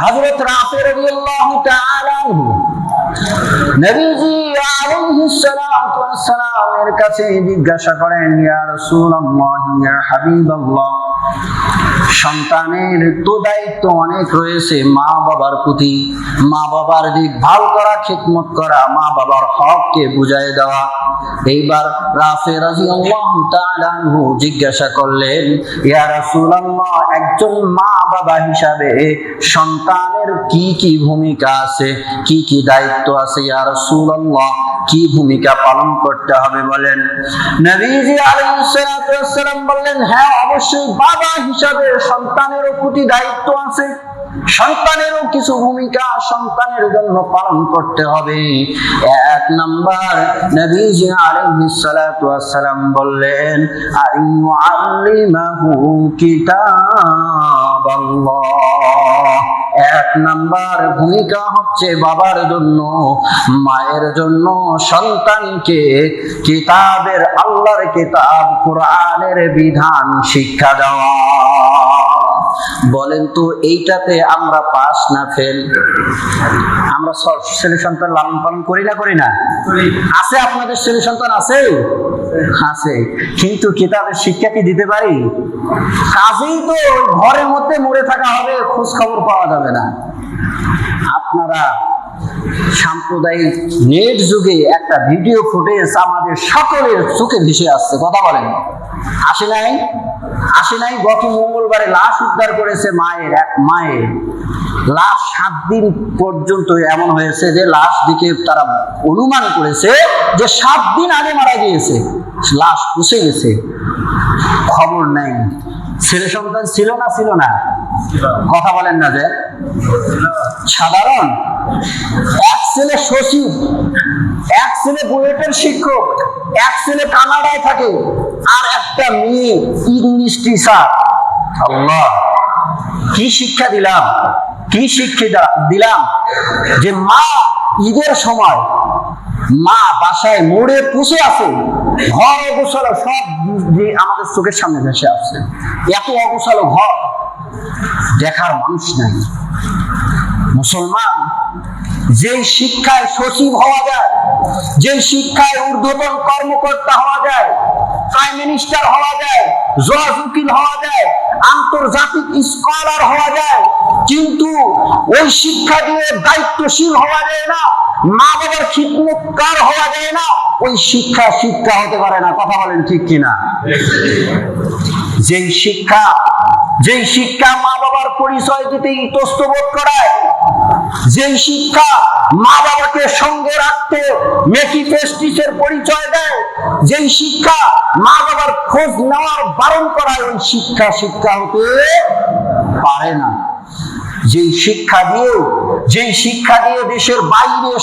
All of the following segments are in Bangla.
হযরত রাফি রাদিয়াল্লাহু তাআলা আনহু নবীজি আলাইহিস সালাতু ওয়াস সালামের কাছে জিজ্ঞাসা করেন, ইয়া রাসূলুল্লাহ, ইয়া হাবিবাল্লাহ, সন্তানের তো দায়িত্ব অনেক রয়েছে মা বাবার প্রতি, মা বাবার দেখভাল করা, খিদমত করা, মা বাবার হককে বুঝাই দেওয়া। এইবার রাফি রাদিয়াল্লাহু তাআলা আনহু জিজ্ঞাসা করলেন, ইয়া রাসূলুল্লাহ, একজন মা বাবা হিসাবে সন্তানের কি কি ভূমিকা আছে, কি কি দায়িত্ব আছে, ইয়া রাসূলুল্লাহ, কি ভূমিকা পালন করতে হবে বলেন। নবীজি আলাইহিস সালাতু ওয়াস সালাম বললেন, হ্যাঁ, অবশ্যই বাবা হিসাবে সন্তানেরও প্রতি দায়িত্ব আছে, সন্তানেরও কিছু ভূমিকা সন্তানের জন্য পালন করতে হবে। এক নাম্বার, নবীজি আলাইহিস সালাতু ওয়াস সালাম বললেন, আইয়ুআল্লিমাহু কিতাবাল্লাহ। এক নাম্বার ভূমিকা হচ্ছে বাবার জন্য, মায়ের জন্য সন্তানকে কিতাবের, আল্লাহর কিতাব কোরআনের বিধান শিক্ষা দেওয়া। বলেন তো, এইটাতে আমরা পাস না ফেল? আমরা ছেলে সন্তান লালন পালন করি না, করি না? আছে, আপনাদের ছেলে সন্তান আছে? আছে, কিন্তু কিতাবের শিক্ষা কি দিতে পারি? কাজেই তো ঘরের মধ্যে মরে থাকা হবে, খোঁজ খবর পাওয়া যাবে না। আপনারা সাম্প্রদায়িক নেট যুগে একটা ভিডিও ফুটেজ আমাদের সকলের চোখে ভেসে আসছে, কথা বলেন, আসে নাই? আসে নাই? গত মঙ্গলবারে লাশ উদ্ধার করেছে এক মায়ের লাশ। 7 দিন পর্যন্ত এমন হয়েছে যে লাশ দিকে তারা অনুমান করেছে যে 7 দিন আগে মারা গিয়েছে, লাশ পুষে গেছে, খবর নাই। ছেলে সন্তান ছিল না, ছিল না? কথা বলেন না যে সাধারণ। এক ছেলে সচিব, এক ছেলে বুয়েটের শিক্ষক, এক ছেলে কানাডায় থাকে, আর একটা মেয়ে ইংলিশ টিচার। আল্লাহ, কি শিক্ষা দিলাম, কি শিক্ষা দিলাম যে মা ঈদের সময় মা বাসায় মরে পুষে আছে, ঘর অগোছালো, সব আমাদের চোখের সামনে ভেসে আসছে। এত অগোছালো ঘর, দেখার মানুষ নাই। মুসলমান, যে শিক্ষায় সচিব হওয়া যায়, যে শিক্ষায় ঊর্ধ্বতন কর্মকর্তা হওয়া যায়, প্রাইম মিনিস্টার হওয়া যায়, জজ উকিল হওয়া যায়, আন্তর্জাতিক স্কলার হওয়া যায়, কিন্তু ওই শিক্ষা দিয়ে দায়িত্বশীল হওয়া যায় না, মা বাবার খিদমতকার হওয়া যায় না, ওই শিক্ষা শিক্ষা হতে পারে না। কথা বলেন ঠিক কিনা? যেই শিক্ষা মা বাবার পরিচয় দিতে ইতস্তবোধ করায়, যেই শিক্ষা মা বাবাকে সঙ্গে রাখতে মেকি প্রেস্টিজের পরিচয় দেয়, যেই শিক্ষা মা বাবার খোঁজ নেওয়ার বারণ করায়, ওই শিক্ষা শিক্ষা হতে পারে না। যেই শিক্ষা দিয়ে দেশের বাইরে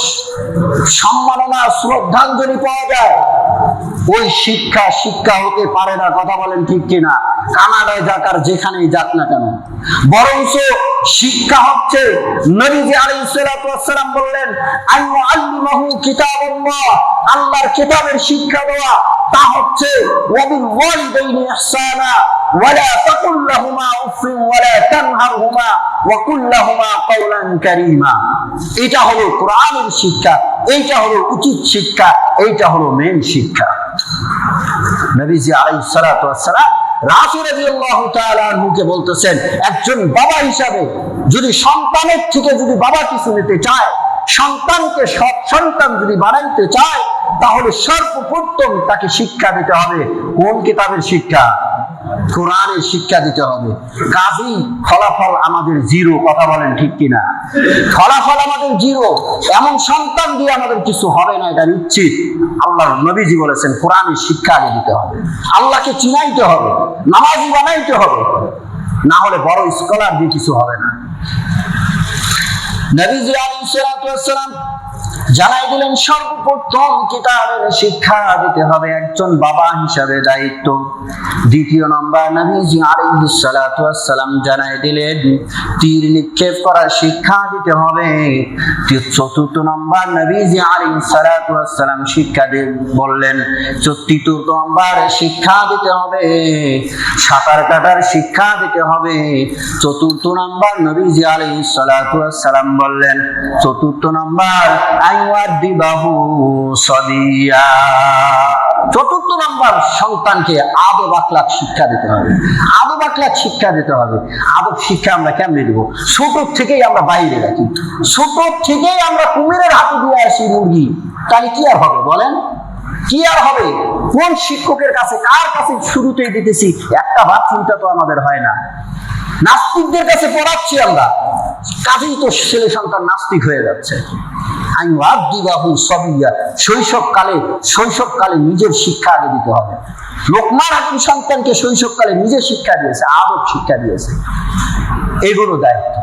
সম্মাননা, শ্রদ্ধাঞ্জলি পাওয়া যায়, ওই শিক্ষা শিক্ষা হতে পারে না। কথা বলেন ঠিক কিনা? কানাডায় যাক আর যেখানেই যাক না কেন, বরঞ্চ শিক্ষা হচ্ছে, নবীজি আলাইহিস সালাতু ওয়াস সালাম বললেন, আইয়ুআল্লিমাহু কিতাবাল্লাহ, আল্লাহর কিতাবের শিক্ষা দেওয়া। তা হচ্ছে ওয়াবিল ওয়ালিদাইনি ইহসানা ওয়ালা তাকুল লাহুমা উফিন ওয়ালা তানহারহুমা ওয়া কুল লাহুমা কাওলান কারীমা। এটা হলো কোরআনের শিক্ষা, এইটা হলো উচিত শিক্ষা, এইটা হলো মেন শিক্ষা। নবীজি আলাইহিস সালাতু ওয়াস সালাম রাসূল রাদিয়াল্লাহু তাআলা আনহুকে বলতেছেন, একজন বাবা হিসাবে যদি সন্তানের থেকে যদি বাবা কিছু নিতে চায়, সন্তানকে সৎ সন্তান যদি বানাইতে চায়, তাহলে সর্বপ্রথম তাকে শিক্ষা দিতে হবে। কোন কিতাবের শিক্ষা? কোরআনের শিক্ষা দিতে হবে। কাজেই ফলাফল আমাদের জিরো। কথা বলেন ঠিক কিনা? ফলাফল আমাদের জিরো। এমন সন্তান দিয়ে আমাদের কিছু হবে না, এটা নিশ্চিত। আল্লাহর নবীজি বলেছেন, কোরআনের শিক্ষা আগে দিতে হবে, আল্লাহকে চিনাইতে হবে, নামাজি বানাইতে হবে, না হলে বড় স্কলার দিয়ে কিছু হবে না। নবীজি আলাইহিস সালাতু ওয়াস সালাম জানাই দিলেন সর্বপ্রথম কিতাবের শিক্ষা দিতে হবে একজন বাবা হিসাবে দায়িত্ব। দ্বিতীয় নম্বর নবীজি আলাইহিস সালাতু ওয়াস সালাম জানাই দিলেন তীর নিক্ষেপ করার শিক্ষা দিতে হবে। চতুর্থ নম্বর নবীজি আলাইহিস সালাতু ওয়াস সালাম শিক্ষা বললেন চতুর্থ নম্বর শিক্ষা দিতে হবে সাঁতার কাটার শিক্ষা দিতে হবে। চতুর্থ নম্বর নবীজি আলাইহিস সালাতু ওয়াস সালাম বললেন চতুর্থ নম্বর আইওয়াদিবাহু সাদিয়া। চতুর্থ নম্বর সন্তানকে আদব আখলাক শিক্ষা দিতে হবে। আদব আখলাক শিক্ষা দিতে হবে। আদব শিক্ষা আমরা কেমনে দেবো? ছোট থেকেই আমরা বাইরে রাখি, ছোট থেকেই আমরা কুমিরের হাতে দিয়ে আসি মুরগি, তাহলে কি আর হবে বলেন? কি আর হবে? কোন শিক্ষকের কাছে কার কাছে শুরুতেই দিতেছি একটা ভাব চিন্তা তো আমাদের হয় না। নাস্তিকদের কাছে পড়াচ্ছি আমরা, কাজেই তো ছেলে সন্তান নাস্তিক হয়ে যাচ্ছে। শৈশবকালে নিজের শিক্ষা আগে দিতে হবে। লোকমান হাকিম সন্তানকে শৈশবকালে নিজের শিক্ষা দিয়েছে, আদব শিক্ষা দিয়েছে। এগুলো দায়িত্ব।